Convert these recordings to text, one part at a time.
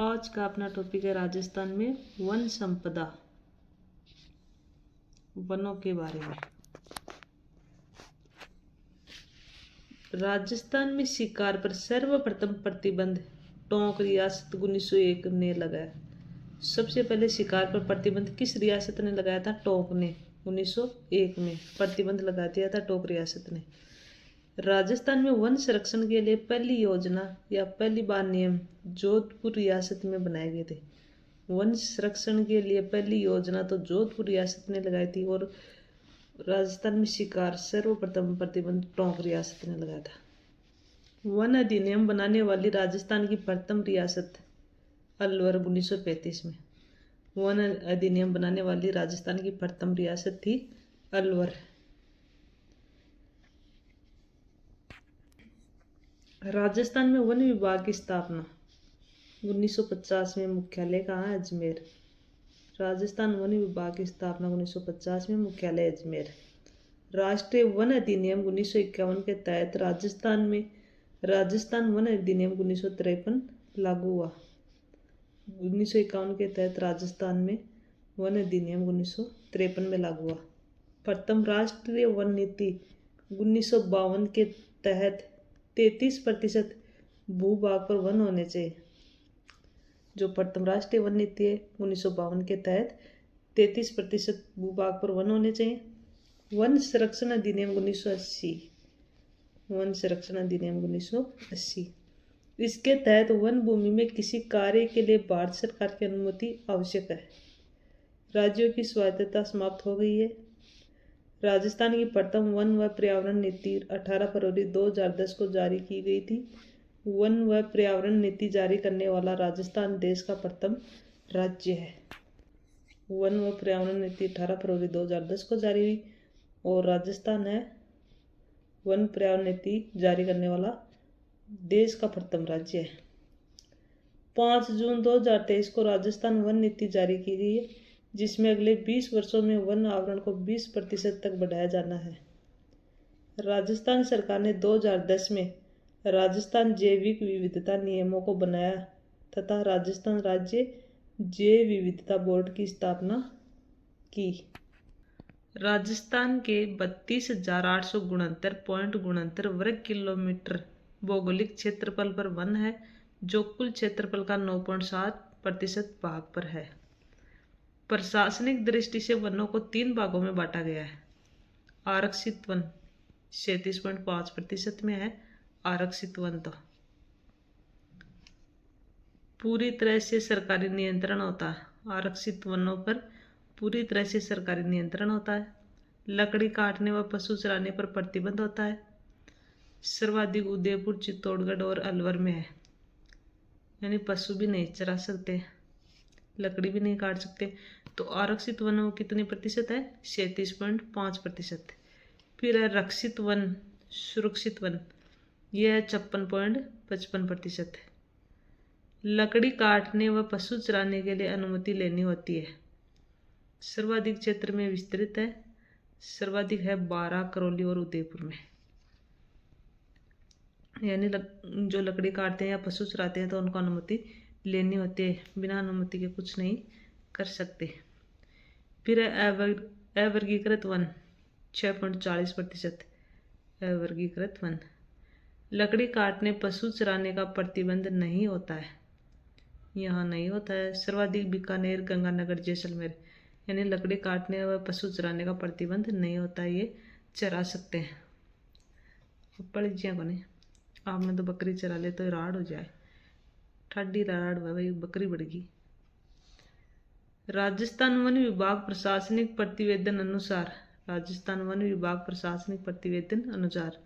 आज का अपना टॉपिक है राजस्थान में वन संपदा, वनों के बारे में। राजस्थान में शिकार पर सर्वप्रथम प्रतिबंध टोंक रियासत 1901 ने लगाया। सबसे पहले शिकार पर प्रतिबंध किस रियासत ने लगाया था? टोंक ने 1901 में प्रतिबंध लगा दिया था टोंक रियासत ने। राजस्थान में वन संरक्षण के लिए पहली योजना या पहली बार नियम जोधपुर रियासत में बनाए गए थे। वन संरक्षण के लिए पहली योजना तो जोधपुर रियासत ने लगाई थी और राजस्थान में शिकार सर्वप्रथम प्रतिबंध टोंक रियासत ने लगाया था। वन अधिनियम बनाने वाली राजस्थान की प्रथम रियासत अलवर 1935 में। वन अधिनियम बनाने वाली राजस्थान की प्रथम रियासत थी अलवर। राजस्थान में वन विभाग की स्थापना 1950 में। मुख्यालय कहाँ है? अजमेर। राजस्थान वन विभाग की स्थापना 1950 में, मुख्यालय अजमेर। राष्ट्रीय वन अधिनियम 1951 के तहत राजस्थान वन अधिनियम 1953 लागू हुआ। 1951 के तहत राजस्थान में वन अधिनियम 1953 में लागू हुआ। प्रथम राष्ट्रीय वन नीति 1952 के तहत 33% भूभाग पर वन होने चाहिए। जो प्रथम राष्ट्रीय वन नीति है 1952 के तहत 33% भूभाग पर वन होने चाहिए। वन संरक्षण अधिनियम 1980। वन संरक्षण अधिनियम 1980, इसके तहत वन भूमि में किसी कार्य के लिए भारत सरकार की अनुमति आवश्यक है। राज्यों की स्वायत्तता समाप्त हो गई है। राजस्थान की प्रथम वन व पर्यावरण नीति 18 फरवरी 2010 को जारी की गई थी। वन व पर्यावरण नीति जारी करने वाला राजस्थान देश का प्रथम राज्य है। वन व पर्यावरण नीति 18 फरवरी 2010 को जारी हुई और राजस्थान है वन पर्यावरण नीति जारी करने वाला देश का प्रथम राज्य है। 5 जून 2023 को राजस्थान वन नीति जारी की गई है, जिसमें अगले 20 वर्षों में वन आवरण को 20% तक बढ़ाया जाना है। राजस्थान सरकार ने 2010 में राजस्थान जैविक विविधता नियमों को बनाया तथा राजस्थान राज्य जैव विविधता बोर्ड की स्थापना की। राजस्थान के 32,869.69 वर्ग किलोमीटर भौगोलिक क्षेत्रफल पर वन है, जो कुल क्षेत्रफल का 9.7% भाग पर है। प्रशासनिक दृष्टि से वनों को 3 भागों में बांटा गया है। आरक्षित वन 37.5% में है। आरक्षित वन तो पूरी तरह से सरकारी नियंत्रण होता है। आरक्षित वनों पर पूरी तरह से सरकारी नियंत्रण होता है। लकड़ी काटने व पशु चराने पर प्रतिबंध होता है। सर्वाधिक उदयपुर, चित्तौड़गढ़ और अलवर में है, यानी पशु भी नहीं चरा सकते, लकड़ी भी नहीं काट सकते। तो आरक्षित वनों कितने प्रतिशत है? 37.5%। फिर है रक्षित वन, सुरक्षित वन, यह है 56.55%। लकड़ी काटने व पशु चराने के लिए अनुमति लेनी होती है। सर्वाधिक क्षेत्र में विस्तृत है। सर्वाधिक है 12 करौली और उदयपुर में। यानी जो लकड़ी काटते हैं या पशु चराते हैं तो उनको अनुमति लेनी होती है, बिना अनुमति के कुछ नहीं कर सकते। फिर है अवर्गीकृत वन 6.40%। अवर्गीकृत वन, लकड़ी काटने पशु चराने का प्रतिबंध नहीं होता है, यहाँ नहीं होता है। सर्वाधिक बीकानेर, गंगानगर, जैसलमेर, यानी लकड़ी काटने व पशु चराने का प्रतिबंध नहीं होता है, ये चरा सकते हैं। पड़ जिया को नहीं, आपने तो बकरी चरा ले तो राड़ हो जाए, ठाडी राड़ भाई बकरी बढ़ गई। राजस्थान वन विभाग प्रशासनिक प्रतिवेदन अनुसार, राजस्थान वन विभाग प्रशासनिक प्रतिवेदन अनुसार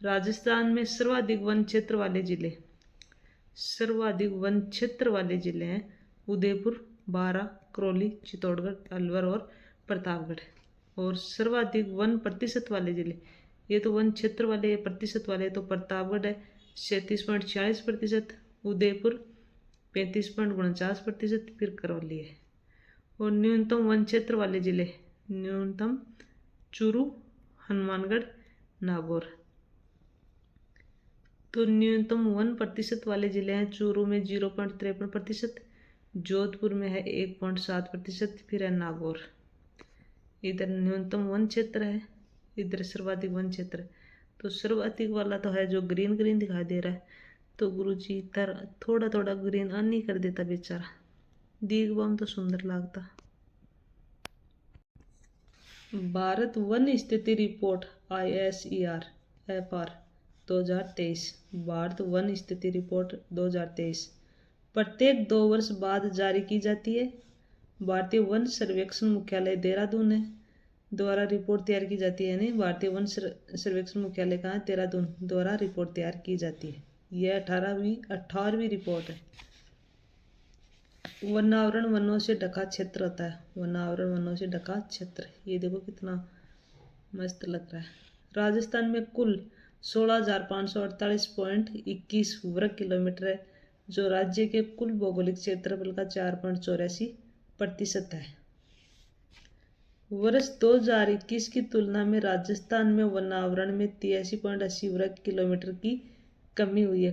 राजस्थान में सर्वाधिक वन क्षेत्र वाले जिले हैं उदयपुर, बारां, करौली, चित्तौड़गढ़, अलवर और प्रतापगढ़। और सर्वाधिक वन प्रतिशत वाले जिले, ये तो वन क्षेत्र वाले, प्रतिशत वाले, तो प्रतापगढ़ है 37.46%, उदयपुर 35.49%, फिर करौली है। और न्यूनतम वन क्षेत्र वाले जिले, न्यूनतम चूरू, हनुमानगढ़, नागौर। तो न्यूनतम 1% वाले जिले हैं। चूरू में 0.53%, जोधपुर में है 1.7%, फिर है नागौर। इधर न्यूनतम वन क्षेत्र है, इधर सर्वाधिक वन क्षेत्र है। तो सर्वाधिक वाला तो है जो ग्रीन ग्रीन दिखाई दे रहा है, तो गुरुजी थोड़ा थोड़ा ग्रीन नहीं कर देता बेचारा, दीगबाम तो सुंदर लगता। भारत वन स्थिति report ISER FR 2023। Bharat one स्थिति रिपोर्ट 2023 प्रत्येक 2 वर्ष बाद जारी की जाती है। भारतीय वन सर्वेक्षण मुख्यालय देहरादून है द्वारा रिपोर्ट तैयार की जाती है। यानी भारतीय वन सर्वेक्षण मुख्यालय कहाँ है? देहरादून द्वारा रिपोर्ट तैयार की जाती है। यह 18वीं रिपोर्ट है। वनावरण वनों से ढका क्षेत्र होता है। वनावरण वनों से ढका क्षेत्र, ये देखो कितना मस्त लग रहा है। राजस्थान में कुल 16,548.21 वर्ग किलोमीटर है, जो राज्य के कुल भौगोलिक क्षेत्रफल का 4.84% है। वर्ष 2021 की तुलना में राजस्थान में वनावरण में 83.80 वर्ग किलोमीटर की कमी हुई है।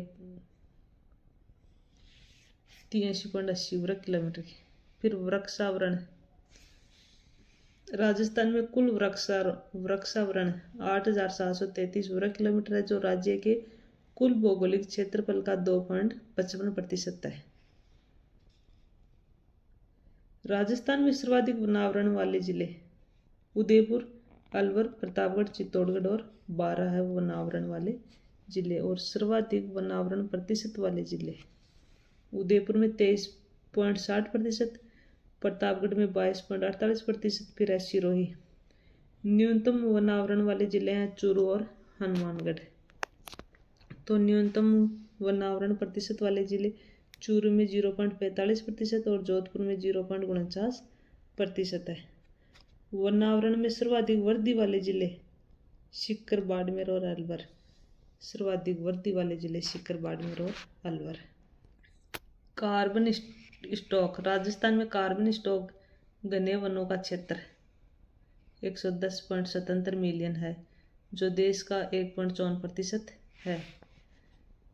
83.80 वर्ग किलोमीटर की। फिर वृक्षावरण, राजस्थान में कुल वृक्षावरण 8,733 वर्ग किलोमीटर है, जो राज्य के कुल भौगोलिक क्षेत्रफल का 2.55% है। राजस्थान में सर्वाधिक वनावरण वाले जिले उदयपुर, अलवर, प्रतापगढ़, चित्तौड़गढ़ और 12 है वनावरण वाले जिले। और सर्वाधिक वनावरण प्रतिशत वाले जिले उदयपुर में 23.60%, प्रतापगढ़ में 22.48%, फिर है सिरोही। न्यूनतम वनावरण वाले जिले हैं चूरू और हनुमानगढ़। तो न्यूनतम वनावरण प्रतिशत वाले जिले चूरू में 0.45% और जोधपुर में 0.49% है। वनावरण में सर्वाधिक वर्दी वाले जिले सीकर, बाड़मेर और अलवर। सर्वाधिक वर्दी वाले जिले सीकर, बाड़मेर और अलवर। कार्बन स्टॉक, राजस्थान में कार्बन स्टॉक घने वनों का क्षेत्र 110.77 मिलियन है, जो देश का 1.54% है।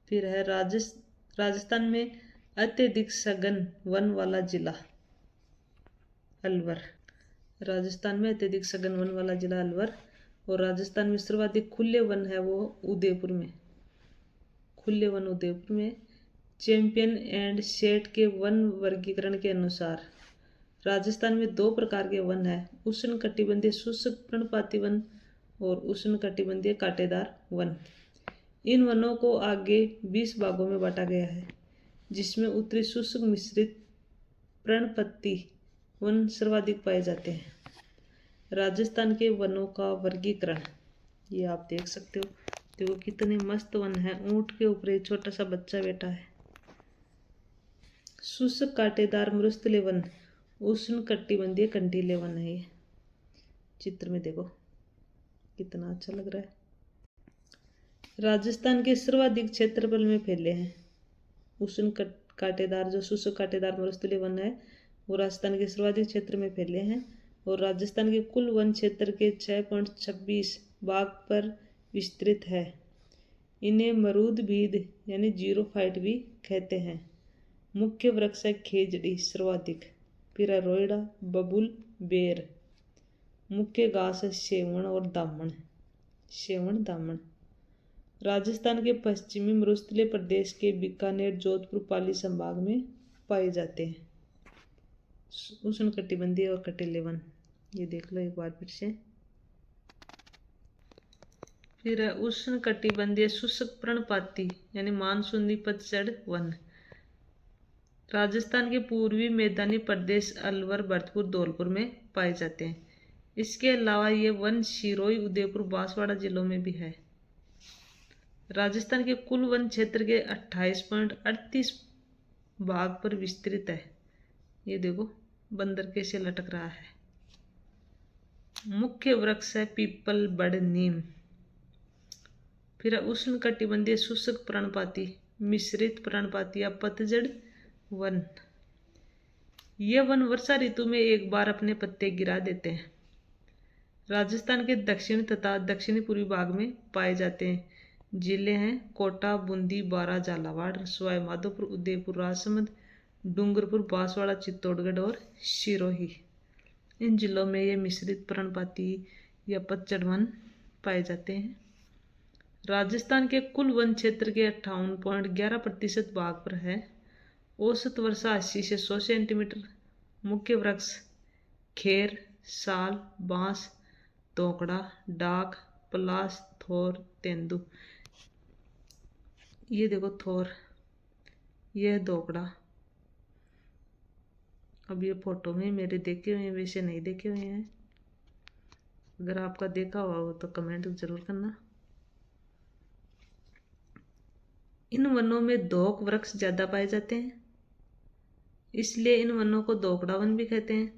फिर है राजस्थान में अत्यधिक सघन वन वाला जिला अलवर। राजस्थान में अत्यधिक सघन वन वाला जिला अलवर। और राजस्थान में सर्वाधिक खुले वन है वो उदयपुर में। खुले वन उदयपुर में। चैंपियन एंड सेट के वन वर्गीकरण के अनुसार राजस्थान में 2 प्रकार के वन हैं, उष्णकटिबंधीय शुष्क पर्णपाती वन और उष्णकटिबंधीय कांटेदार वन। इन वनों को आगे 20 भागों में बांटा गया है, जिसमें उत्तरी शुष्क मिश्रित पर्णपाती वन सर्वाधिक पाए जाते हैं। राजस्थान के वनों का वर्गीकरण ये आप देख सकते हो। देखो कितने मस्त वन है। ऊंट के ऊपर एक छोटा सा बच्चा बैठा है। शुष्क कांटेदार मरुस्थलीय वन, उष्णकटिबंधीय कंटीले वन है। ये चित्र में देखो कितना अच्छा लग रहा है। राजस्थान के सर्वाधिक क्षेत्रफल में फैले हैं उष्ण कांटेदार, जो शुष्क कांटेदार मरुस्थलीय वन है वो राजस्थान के सर्वाधिक क्षेत्र में फैले हैं। और राजस्थान के कुल वन क्षेत्र के 6.26 भाग पर विस्तृत है। इन्हें मरूद भीद यानी जीरोफाइट भी कहते हैं। मुख्य वृक्ष है खेजड़ी सर्वाधिक, फिर है रोइडा, बबूल, बेर। मुख्य घास है सेवण और दामन। सेवण, दामन। राजस्थान के पश्चिमी मरुस्थलीय प्रदेश के बीकानेर, जोधपुर, पाली संभाग में पाए जाते हैं उष्णकटिबंधीय और कटीले वन। ये देख लो एक बार फिर से। फिर है उष्णकटिबंधीय शुष्क पर्णपाती यानी मानसूनी पतझड़ वन। राजस्थान के पूर्वी मैदानी प्रदेश अलवर, भरतपुर, धौलपुर में पाए जाते हैं। इसके अलावा ये वन सिरोही, उदयपुर, बांसवाड़ा जिलों में भी है। राजस्थान के कुल वन क्षेत्र के 28.38 भाग पर विस्तृत है। ये देखो बंदर कैसे लटक रहा है। मुख्य वृक्ष है पीपल, बड़, नीम। फिर उष्णकटिबंधीय शुष्क पर्णपाती, मिश्रित पर्णपाती या पतझड़ वन। ये वन वर्षा ऋतु में एक बार अपने पत्ते गिरा देते हैं। राजस्थान के दक्षिण तथा दक्षिणी पूर्वी भाग में पाए जाते हैं। जिले हैं कोटा, बूंदी, बारा, झालावाड़, सवाई माधोपुर, उदयपुर, राजसमंद, डूंगरपुर, बांसवाड़ा, चित्तौड़गढ़ और सिरोही। इन जिलों में ये मिश्रित पर्णपाती या पतझड़ वन पाए जाते हैं। राजस्थान के कुल वन क्षेत्र के 58.11% भाग पर है। औसत वर्षा 80 से 100 सेंटीमीटर। मुख्य वृक्ष खेर, साल, बांस, दोकड़ा, डाक, पलास, थोर, तेंदु। ये देखो थोर, यह दोकड़ा। अब ये फोटो में मेरे देखे हुए हैं, वैसे नहीं देखे हुए हैं। अगर आपका देखा हुआ हो तो कमेंट जरूर करना। इन वनों में दोक वृक्ष ज्यादा पाए जाते हैं, इसलिए इन वनों को दोकड़ा वन भी कहते हैं।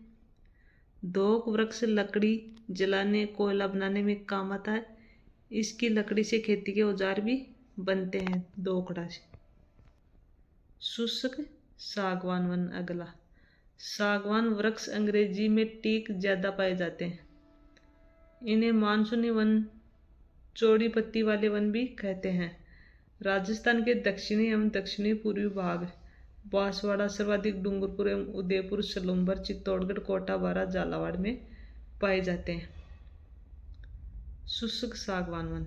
दोक वृक्ष लकड़ी जलाने, कोयला बनाने में काम आता है। इसकी लकड़ी से खेती के औजार भी बनते हैं दोकड़ा से। शुष्क सागवान वन अगला। सागवान वृक्ष अंग्रेजी में टीक ज्यादा पाए जाते हैं। इन्हें मानसूनी वन, चौड़ी पत्ती वाले वन भी कहते हैं। राजस्थान के दक्षिणी एवं दक्षिणी पूर्वी भाग बांसवाड़ा सर्वाधिक, डूंगरपुर एवं उदयपुर, सलूम्बर, चित्तौड़गढ़, कोटा, बारा, झालावाड़ में पाए जाते हैं। शुष्क सागवान वन।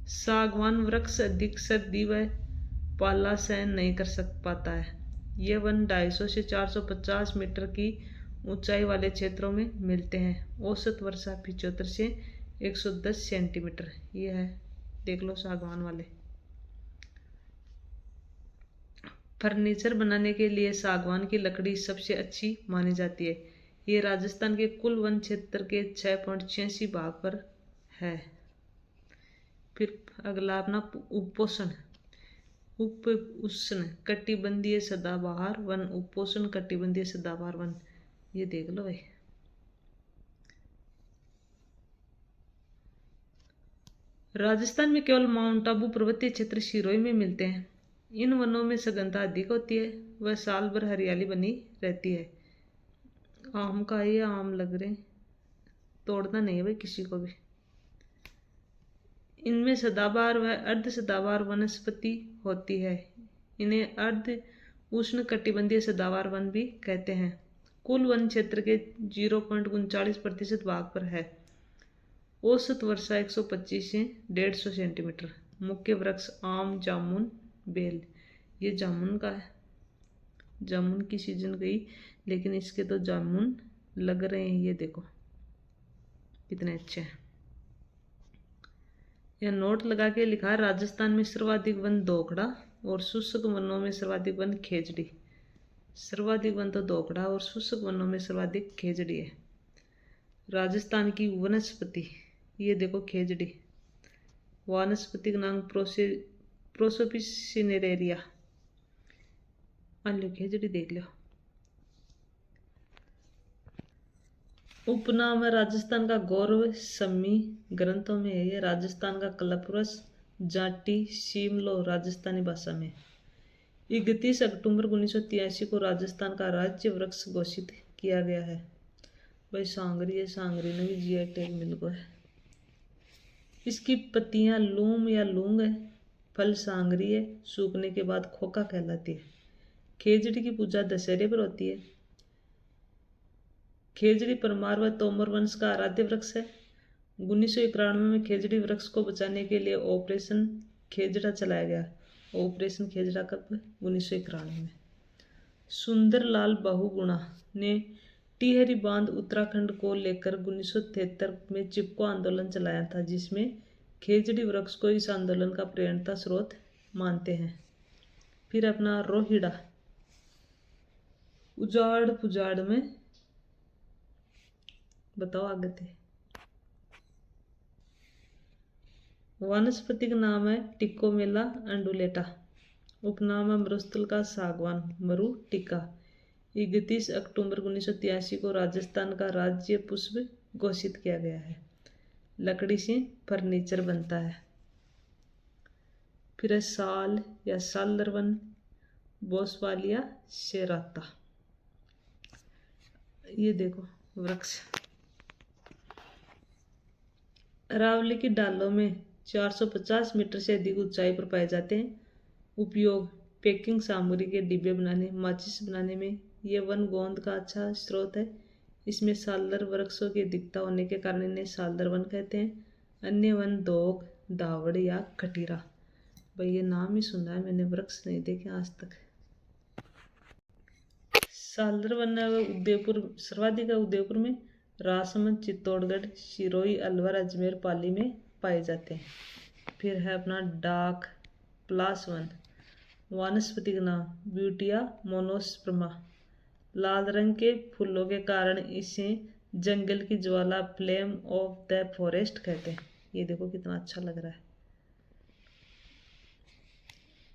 सागवान वृक्ष अधिक सर्दी व पाला सहन नहीं कर पाता है। यह वन 250 से 450 मीटर की ऊंचाई वाले क्षेत्रों में मिलते हैं। औसत वर्षा 75 से 110 सेंटीमीटर। यह है, देख लो सागवान वाले। फर्नीचर बनाने के लिए सागवान की लकड़ी सबसे अच्छी मानी जाती है। ये राजस्थान के कुल वन क्षेत्र के 6.86 भाग पर है। फिर अगला अपना उपोष्ण। उप उष्ण कटिबंधीय सदाबहार वन, उपोष्ण कटिबंधीय सदाबहार वन। ये देख लो भाई। राजस्थान में केवल माउंट आबू पर्वतीय क्षेत्र सिरोही में मिलते हैं। इन वनों में सघनता अधिक होती है, वह साल भर हरियाली बनी रहती है। आम का ये आम लग रहे, तोड़ना नहीं है भाई किसी को भी। इनमें सदाबहार व अर्ध सदाबहार वनस्पति होती है। इन्हें अर्ध उष्ण कटिबंधीय सदाबहार वन भी कहते हैं। कुल वन क्षेत्र के 0.39% भाग पर है। औसत वर्षा 125 से 150 सेंटीमीटर। मुख्य वृक्ष आम, जामुन, बेल। ये जामुन का है। जामुन की सीजन गई, लेकिन इसके तो जामुन लग रहे हैं। ये देखो कितने अच्छे हैं। यह नोट लगा के लिखा है, राजस्थान में सर्वाधिक वन दोकड़ा और शुष्क वनों में सर्वाधिक वन खेजड़ी। सर्वाधिक वन तो दोकड़ा और शुष्क वनों में सर्वाधिक खेजड़ी है। राजस्थान की वनस्पति, ये देखो खेजड़ी। वानस्पतिक नाम प्रोसोपिस सिनेरेरिया। लो खेजड़ी देख लो। उपनाम है राजस्थान का गौरव, सम्मी ग्रंथों में है। ये राजस्थान का कलपुरुष, जाटी, सीमलो राजस्थानी भाषा में। 31 अक्टूबर 1983 को राजस्थान का राज्य वृक्ष घोषित किया गया है। भाई सांगरी है, सांगरी ने भी जीआई टैग मिल गया है। इसकी पत्तियां लूम या लूंग है, फल सांगरी है, सूखने के बाद खोखा कहलाती है। खेजड़ी की पूजा दशहरे पर होती है। खेजड़ी परमार व तोमर वंश का आराध्य वृक्ष है। 1991 में खेजड़ी वृक्ष को बचाने के लिए ऑपरेशन खेजड़ा चलाया गया। ऑपरेशन खेजड़ा कब? 1991 में। सुंदरलाल बहुगुणा ने टिहरी बांध उत्तराखंड को लेकर 1973 में चिपको आंदोलन चलाया था, जिसमें खेजड़ी वृक्ष को इस आंदोलन का प्रेरणा स्रोत मानते हैं। फिर अपना रोहिड़ा, उजाड़ पुजाड़ में बताओ आगे थे। वानस्पतिक नाम है टिकोमेला अंडुलेटा। उपनाम है मरुस्थल का सागवान, मरु टिका। 31 अक्टूबर 1983 को राजस्थान का राज्य पुष्प घोषित किया गया है। लकड़ी से फर्नीचर बनता है। फिर है साल या सालर वन, बोसवालिया सेराता। ये देखो वृक्ष। अरावली की डालों में 450 मीटर से अधिक ऊंचाई पर पाए जाते हैं। उपयोग पैकिंग सामग्री के डिब्बे बनाने, माचिस बनाने में ये वन गोंद का अच्छा स्रोत है। इसमें सालदार वृक्षों की अधिकता होने के कारण इन्हें सालदार वन कहते हैं। अन्य वन दोग, दावड़ या खटीरा। भाई ये नाम ही सुना है मैंने, वृक्ष नहीं देखे आज तक। सालदार वन उदयपुर सर्वाधिक है। उदयपुर में राजसमंद, चित्तौड़गढ़, सिरोही, अलवर, अजमेर, पाली में पाए जाते हैं। फिर है अपना डाक प्लास वन। वानस्पतिक नाम ब्यूटिया मोनोस्पर्मा। लाल रंग के फूलों के कारण इसे जंगल की ज्वाला, फ्लेम ऑफ द फॉरेस्ट कहते हैं। ये देखो कितना अच्छा लग रहा है।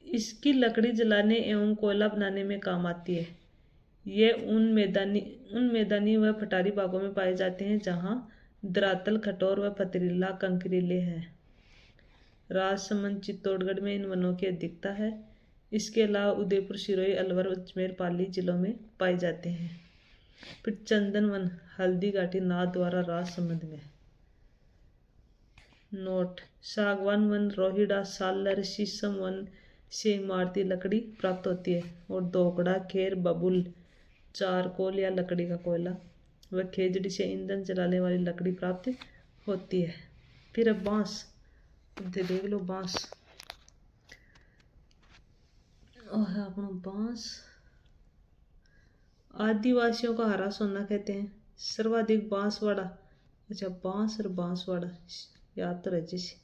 इसकी लकड़ी जलाने एवं कोयला बनाने में काम आती है। ये उन मैदानी व पठारी भागों में पाए जाते हैं जहाँ धरातल कठोर व पथरीला कंकरीले हैं। राजसमंद, चित्तौड़गढ़ में इन वनों की अधिकता है। इसके अलावा उदयपुर, सिरोही, अलवर, अजमेर, पाली जिलों में पाए जाते हैं। फिर चंदन वन हल्दी घाटी नाथद्वारा राजसमंद में। नोट सागवान वन रोहिड़ा, सालर, शीशम वन से इमारती लकड़ी प्राप्त होती है और दोकड़ा, खेर, बबूल, चारकोल या लकड़ी का कोयला व खेजड़ी से ईंधन जलाने वाली लकड़ी प्राप्त होती है। फिर अब बांस देख लो। बांस और अपना बांस आदिवासियों का हरा सोना कहते हैं। सर्वाधिक बांसवाड़ा, अच्छा बांस और बांसवाड़ा याद तो रहे जैसे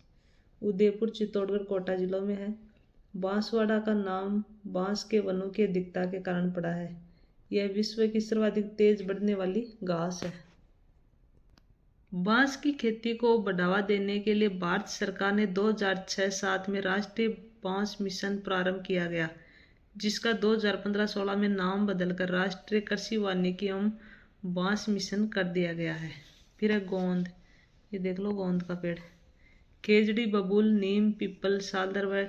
उदयपुर, चित्तौड़गढ़, कोटा जिलों में है। बांसवाड़ा का नाम बांस के वनों की अधिकता के कारण पड़ा है। यह विश्व की सर्वाधिक तेज बढ़ने वाली घास है। बांस की खेती को बढ़ावा देने के लिए भारत सरकार ने 2006-07 में राष्ट्रीय बांस मिशन प्रारंभ किया गया, जिसका 2015-16 में नाम बदलकर राष्ट्रीय कृषि वानिकी एवं बांस मिशन कर दिया गया है। फिर है गोंद, ये देख लो गोंद का पेड़। खेजड़ी, बबूल, नीम, पीपल, सालदर व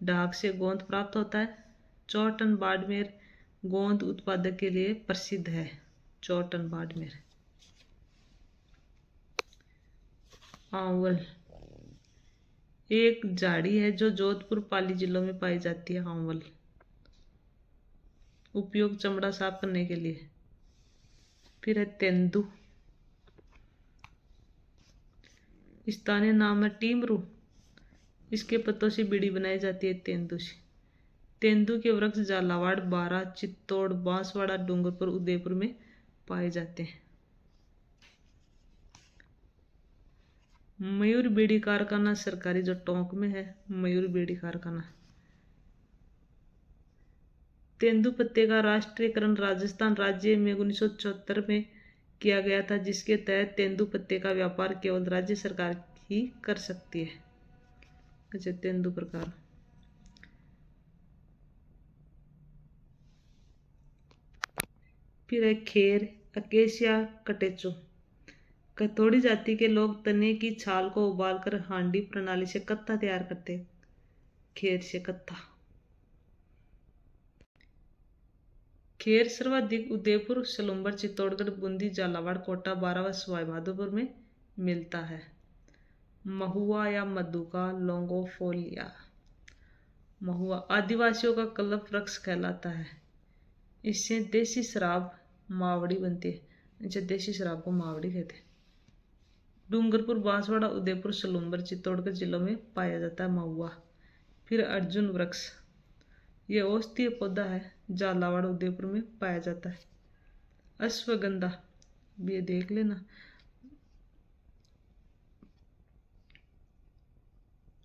डाक से गोंद प्राप्त होता है। चौटन बाड़मेर गोंद उत्पादक के लिए प्रसिद्ध है। चौटन बाड़मेर। आंवल एक झाड़ी है जो जोधपुर, पाली जिलों में पाई जाती है। आंवल उपयोग चमड़ा साफ करने के लिए। फिर है तेंदू, स्थानीय नाम है टीमरू। इसके पत्तों से बीड़ी बनाई जाती है तेंदू से। तेंदू के वृक्ष झालावाड़, बारा, चित्तौड़, बांसवाड़ा, डूंगरपुर, उदयपुर में पाए जाते हैं। मयूर बीड़ी कारखाना सरकारी जो टोंक में है, मयूर बीड़ी कारखाना। तेंदू पत्ते का राष्ट्रीयकरण राजस्थान राज्य में 1974 में किया गया था, जिसके तहत तेंदू पत्ते का व्यापार केवल राज्य सरकार ही कर सकती है। अच्छा तेंदू प्रकार। फिर है खेर, अकेशिया कटेचो। कथोड़ी जाति के लोग तने की छाल को उबालकर हांडी प्रणाली से कत्था तैयार करते। खेर से कत्था। खेर सर्वाधिक उदयपुर, सलूम्बर, चित्तौड़गढ़, बूंदी, झालावाड़, कोटा, बारा व सवाईमाधोपुर में मिलता है। महुआ या मधुका लॉन्गोफोलिया। महुआ आदिवासियों का कल्प वृक्ष कहलाता है। इससे देसी शराब मावड़ी बनती है। अच्छा देसी शराब को मावड़ी कहते हैं। डूंगरपुर, बांसवाड़ा, उदयपुर, सलूम्बर, चित्तौड़गढ़ जिलों में पाया जाता है महुआ। फिर अर्जुन वृक्ष, यह औषधीय पौधा है। झालावाड़, उदयपुर में पाया जाता है। अश्वगंधा, ये देख लेना।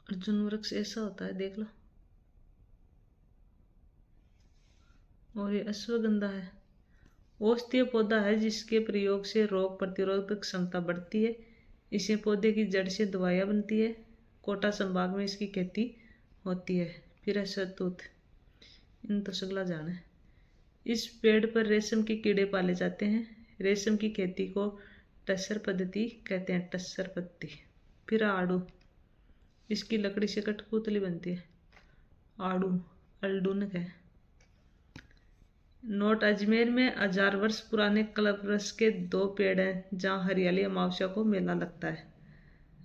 अर्जुन वृक्ष ऐसा होता है, देख लो। और ये अश्वगंधा है। औषधीय पौधा है जिसके प्रयोग से रोग प्रतिरोधक क्षमता बढ़ती है। इसे पौधे की जड़ से दवाइयाँ बनती है। कोटा संभाग में इसकी खेती होती है। फिर है शहतूत, इन तो सगला जान है। इस पेड़ पर रेशम के कीड़े पाले जाते हैं। रेशम की खेती को टस्सर पद्धति कहते हैं। टस्सर पद्धति। फिर आड़ू, इसकी लकड़ी से कठपुतली बनती है। आड़ू अल्डुनक है। नोट अजमेर में 1000 वर्ष पुराने कल्पवृक्ष के 2 पेड़ हैं जहाँ हरियाली अमावस्या को मेला लगता है।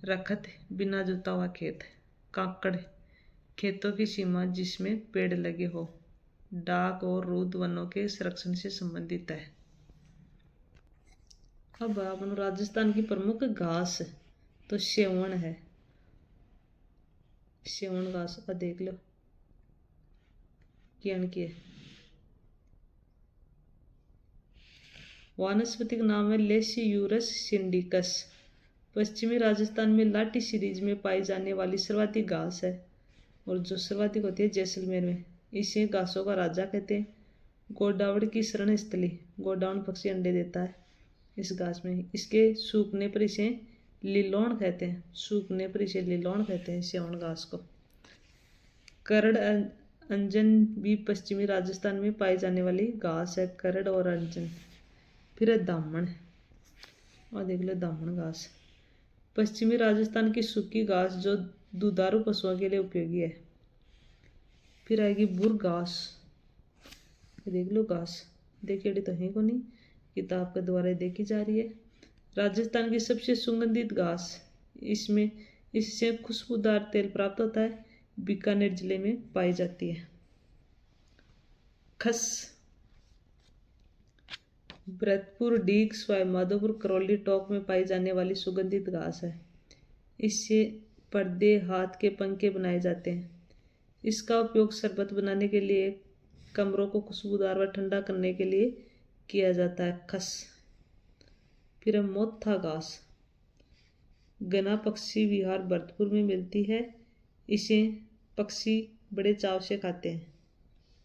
रखत बिना जुता हुआ खेत है। काकड़, खेतों की सीमा जिसमें पेड़ लगे हो। डाक और रुद्ध वनों के संरक्षण से संबंधित है। अब अपन राजस्थान की प्रमुख घास तो सेवण है। सेवण घास का देख लो क्या है। वानस्पतिक नाम है लेसियूरस सिंडिकस। पश्चिमी राजस्थान में लाठी सीरीज में पाई जाने वाली सर्वाधिक घास है और जो सर्वाधिक होती है जैसलमेर में। इसे घासों का राजा कहते हैं। गोडावड़ की शरण स्थली। गोडाउन पक्षी अंडे देता है इस घास में। इसके सूखने पर इसे लिलोण कहते हैं। सूखने पर इसे लिलोण कहते हैं सेवण घास को। करड़ अंजन भी पश्चिमी राजस्थान में पाई जाने वाली घास है। करड़ और अंजन। फिर है दामन। और देख लो दामन घास पश्चिमी राजस्थान की सूखी घास जो दुधारू पशुओं के लिए उपयोगी है। फिर आएगी बुर घास। देख लो घास देखिए तो है को नहीं, किताब के द्वारा देखी जा रही है। राजस्थान की सबसे सुगंधित घास। इससे खुशबूदार तेल प्राप्त होता है। बीकानेर जिले में पाई जाती है। खस। भरतपुर, डीग, सवाई माधोपुर, करौली, टोंक में पाई जाने वाली सुगंधित घास है। इससे पर्दे, हाथ के पंखे बनाए जाते हैं। इसका उपयोग शरबत बनाने के लिए, कमरों को खुशबूदार व ठंडा करने के लिए किया जाता है। खस। फिर मोथा घास। गना पक्षी विहार भरतपुर में मिलती है। इसे पक्षी बड़े चाव से खाते हैं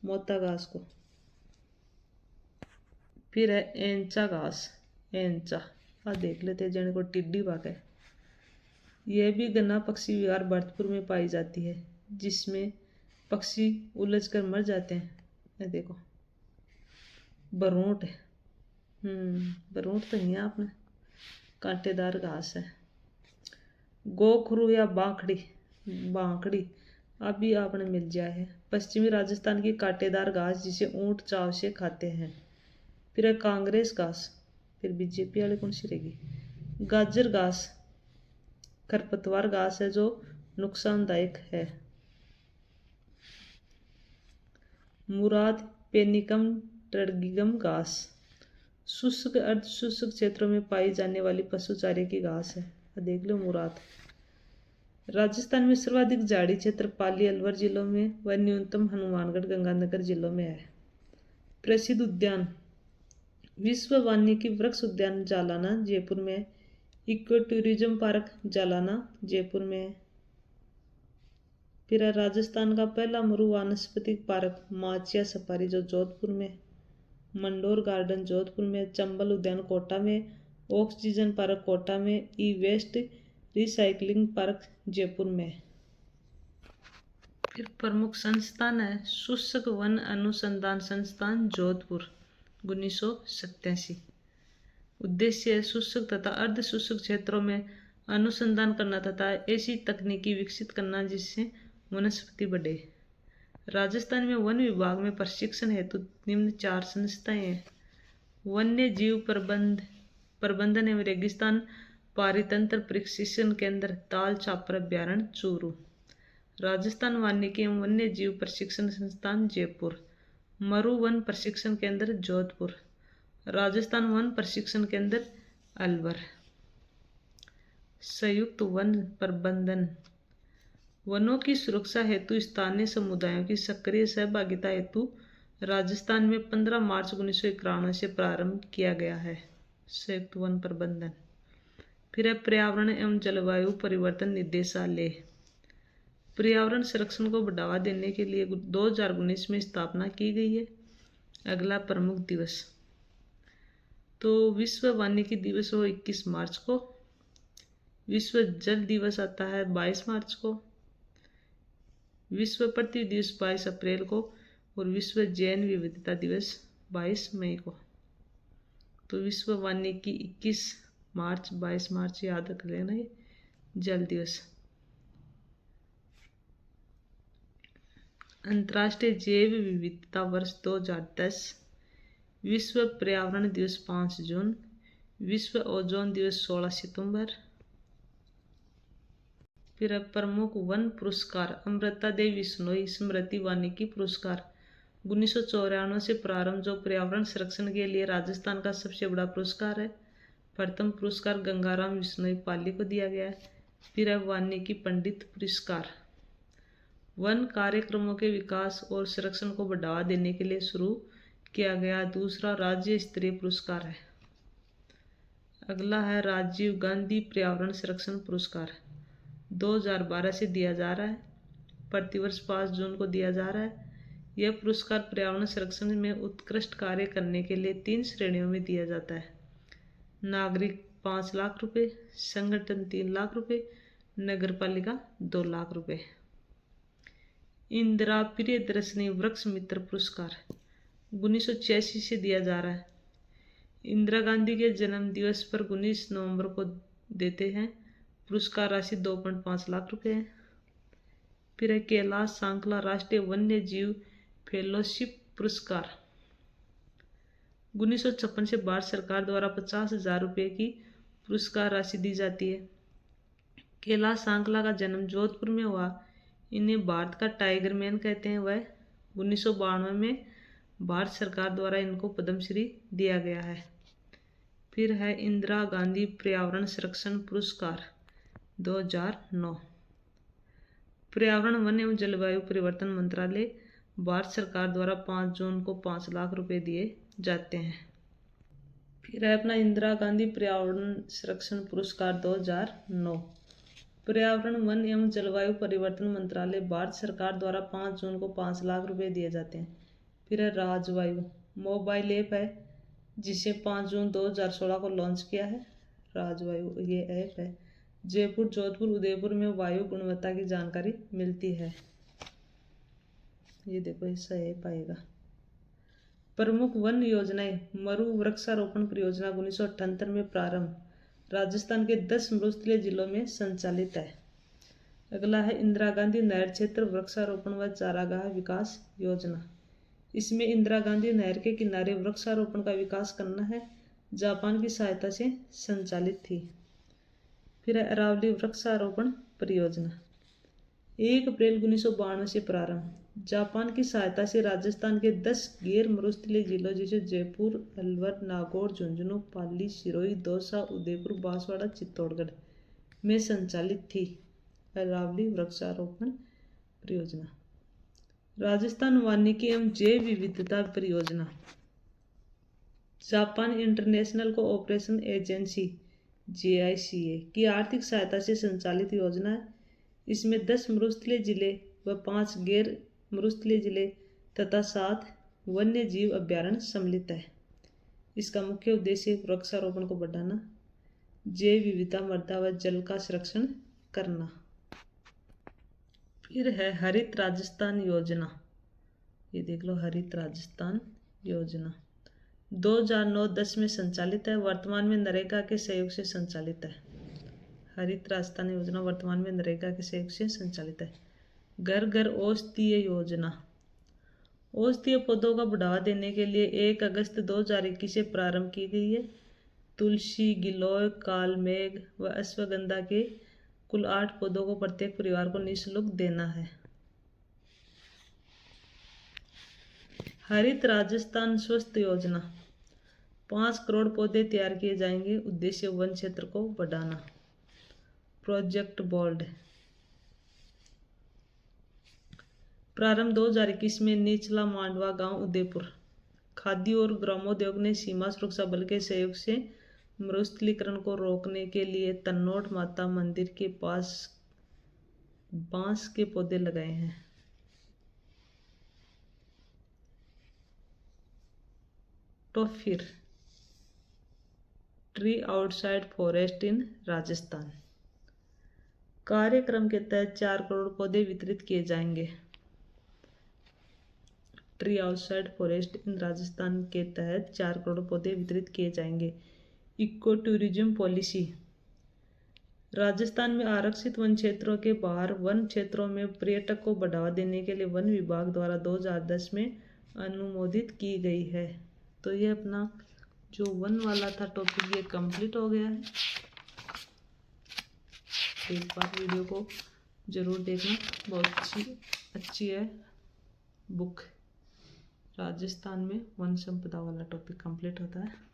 मोथा घास को। फिर है एंचा घास। एंचा देख लेते हैं जन को टिड्डी बाग है। यह भी गन्ना पक्षी विहार भरतपुर में पाई जाती है जिसमें पक्षी उलझ कर मर जाते हैं। ये देखो बरूट है। बरूट तो नहीं है आपने, कांटेदार घास है। गोखरू या बांखड़ी। बांखड़ी अभी आपने मिल जाए है। पश्चिमी राजस्थान की कांटेदार घास जिसे ऊंट चाव से खाते हैं। फिर है कांग्रेस घास। फिर बीजेपी वाले कौन सी रहेगी। गाजर घास खरपतवार घास है जो नुकसानदायक है। मुराद पेनिकम टर्गिगम घास शुष्क अर्ध शुष्क क्षेत्रों में पाई जाने वाली पशु चारे की घास है। देख लो मुराद। राजस्थान में सर्वाधिक झाड़ी क्षेत्र पाली, अलवर जिलों में व न्यूनतम हनुमानगढ़, गंगानगर जिलों में है। प्रसिद्ध उद्यान। विश्व वानिकी वृक्ष उद्यान जालाना जयपुर में है। इको टूरिज्म पार्क जालाना जयपुर में है। फिर राजस्थान का पहला मरु वानस्पतिक पार्क माचिया सफारी जो जोधपुर में। मंडोर गार्डन जोधपुर में। चंबल उद्यान कोटा में। ऑक्सीजन पार्क कोटा में। ई वेस्ट रिसाइकलिंग पार्क जयपुर में। फिर प्रमुख संस्थान है शुष्क वन अनुसंधान संस्थान जोधपुर 1987। उद्देश्य है शुष्क तथा अर्ध शुष्क क्षेत्रों में अनुसंधान करना तथा ऐसी तकनीकी विकसित करना जिससे वनस्पति बढ़े। राजस्थान में वन विभाग में प्रशिक्षण हेतु निम्न 4 संस्थाएं हैं। वन्य जीव प्रबंधन एवं रेगिस्तान पारितंत्र प्रशिक्षण केंद्र ताल छापर अभ्यारण्य चूरू। राजस्थान वानिकी एवं वन्य जीव प्रशिक्षण संस्थान जयपुर। मरु वन प्रशिक्षण केंद्र जोधपुर। राजस्थान वन प्रशिक्षण केंद्र अलवर। संयुक्त वन प्रबंधन। वनों की सुरक्षा हेतु स्थानीय समुदायों की सक्रिय सहभागिता हेतु राजस्थान में 15 मार्च 1991 से प्रारंभ किया गया है संयुक्त वन प्रबंधन। फिर है पर्यावरण एवं जलवायु परिवर्तन निदेशालय। पर्यावरण संरक्षण को बढ़ावा देने के लिए 2019 में स्थापना की गई है। अगला प्रमुख दिवस तो विश्व वानिकी दिवस हो 21 मार्च को। विश्व जल दिवस आता है 22 मार्च को। विश्व पृथ्वी दिवस 22 अप्रैल को और विश्व जैव विविधता दिवस 22 मई को। तो विश्व वानिकी 21 मार्च 22 मार्च याद रख लेना ये जल दिवस। अंतर्राष्ट्रीय जैव विविधता वर्ष 2010। विश्व पर्यावरण दिवस 5 जून। विश्व ओजोन दिवस 16 सितंबर। फिर है प्रमुख वन पुरस्कार, अमृता देवी बिश्नोई स्मृति वानिकी पुरस्कार 1994 से प्रारंभ, जो पर्यावरण संरक्षण के लिए राजस्थान का सबसे बड़ा पुरस्कार है। प्रथम पुरस्कार गंगाराम बिश्नोई पाली को दिया गया है। फिर है वानिकी पंडित पुरस्कार, वन कार्यक्रमों के विकास और संरक्षण को बढ़ावा देने के लिए शुरू किया गया दूसरा राज्य स्तरीय पुरस्कार है। अगला है राजीव गांधी पर्यावरण संरक्षण पुरस्कार, 2012 से दिया जा रहा है, प्रतिवर्ष 5 जून को दिया जा रहा है। यह पुरस्कार पर्यावरण संरक्षण में उत्कृष्ट कार्य करने के लिए 3 श्रेणियों में दिया जाता है। नागरिक 5 लाख रुपए, संगठन 3 लाख रुपए, नगरपालिका 2 लाख रुपए। इंदिरा प्रियदर्शनी वृक्ष मित्र पुरस्कार 1986 से दिया जा रहा है। इंदिरा गांधी के जन्म दिवस पर 19 नवंबर को देते हैं। पुरस्कार राशि 2.5 लाख रुपए है। फिर है कैलाश सांकला राष्ट्रीय वन्य जीव फेलोशिप पुरस्कार, 1956 से भारत सरकार द्वारा 50,000 रुपये की पुरस्कार राशि दी जाती है। कैलाश सांकला का जन्म जोधपुर में हुआ। इन्हें भारत का टाइगर मैन कहते हैं। वह 1992 में भारत सरकार द्वारा इनको पद्मश्री दिया गया है। फिर है इंदिरा गांधी पर्यावरण संरक्षण पुरस्कार 2009, पर्यावरण वन एवं जलवायु परिवर्तन मंत्रालय भारत सरकार द्वारा 5 जून को 5 लाख रुपए दिए जाते हैं। फिर है अपना इंदिरा गांधी पर्यावरण संरक्षण पुरस्कार 2009, पर्यावरण वन एवं जलवायु परिवर्तन मंत्रालय भारत सरकार द्वारा 5 जून को 5 लाख रुपए दिए जाते हैं। फिर है राजवायु मोबाइल ऐप है, जिसे 5 जून 2016 को लॉन्च किया है। राजवायु ये ऐप है। जयपुर, जोधपुर, उदयपुर में वायु गुणवत्ता की जानकारी मिलती है। ये देखो ऐसा ऐप आएगा। प्रमुख वन योजनाएं, मरु वृक्षारोपण परियोजना 1978 में प्रारंभ, राजस्थान के 10 मरुस्थलीय जिलों में संचालित है। अगला है इंदिरा गांधी नहर क्षेत्र वृक्षारोपण व चारागाह विकास योजना। इसमें इंदिरा गांधी नहर के किनारे वृक्षारोपण का विकास करना है, जापान की सहायता से संचालित थी। फिर है अरावली वृक्षारोपण परियोजना, 1 अप्रैल 1992 से प्रारंभ, जापान की सहायता से राजस्थान के 10 गैर मरुस्थलीय जिलों जैसे जयपुर, अलवर, नागौर, झुंझुनू, पाली, सिरोही, दौसा, उदयपुर, बांसवाड़ा, चित्तौड़गढ़ में संचालित थी अरावली वृक्षारोपण परियोजना। राजस्थान वानिकी एवं जैव विविधता परियोजना, Japan international cooperation agency JICA की आर्थिक सहायता से संचालित योजना है। इसमें 10 मरुस्थलीय जिले व 5 गैर मरुस्थलीय जिले तथा 7 वन्य जीव अभ्यारण्य सम्मिलित है। इसका मुख्य उद्देश्य वृक्षारोपण को बढ़ाना, जैव विविधता, मृदा व जल का संरक्षण करना। फिर है हरित राजस्थान योजना, ये देख लो हरित राजस्थान योजना 2009-10 में संचालित है, वर्तमान में नरेगा के सहयोग से संचालित है। हरित राजस्थान योजना वर्तमान में नरेगा के सहयोग से संचालित है। घर घर औषधीय योजना, औषधीय पौधों का बढ़ावा देने के लिए 1 अगस्त 2021 से प्रारंभ की गई है। तुलसी, गिलोय, कालमेघ व अश्वगंधा के कुल 8 पौधों को प्रत्येक परिवार को निःशुल्क देना है। हरित राजस्थान स्वस्थ योजना, 5 करोड़ पौधे तैयार किए जाएंगे, उद्देश्य वन क्षेत्र को बढ़ाना। प्रोजेक्ट बोल्ड, प्रारंभ 2021 में निचला मांडवा गांव उदयपुर, खादी और ग्रामोद्योग ने सीमा सुरक्षा बल के सहयोग से मरुस्थलीकरण को रोकने के लिए तन्नोट माता मंदिर के पास बांस के पौधे लगाए हैं। तो फिर ट्री आउटसाइड फॉरेस्ट इन राजस्थान कार्यक्रम के तहत 4 करोड़ पौधे वितरित किए जाएंगे। ट्री आउटसाइड फॉरेस्ट इन राजस्थान के तहत 4 करोड़ पौधे वितरित किए जाएंगे। इको टूरिज्म पॉलिसी, राजस्थान में आरक्षित वन क्षेत्रों के बाहर वन क्षेत्रों में पर्यटक को बढ़ावा देने के लिए वन विभाग द्वारा 2010 में अनुमोदित की गई है। तो ये अपना जो वन वाला था टॉपिक ये कंप्लीट हो गया है। एक बार वीडियो को ज़रूर देखना, बहुत अच्छी है बुक। राजस्थान में वन संपदा वाला टॉपिक कंप्लीट होता है।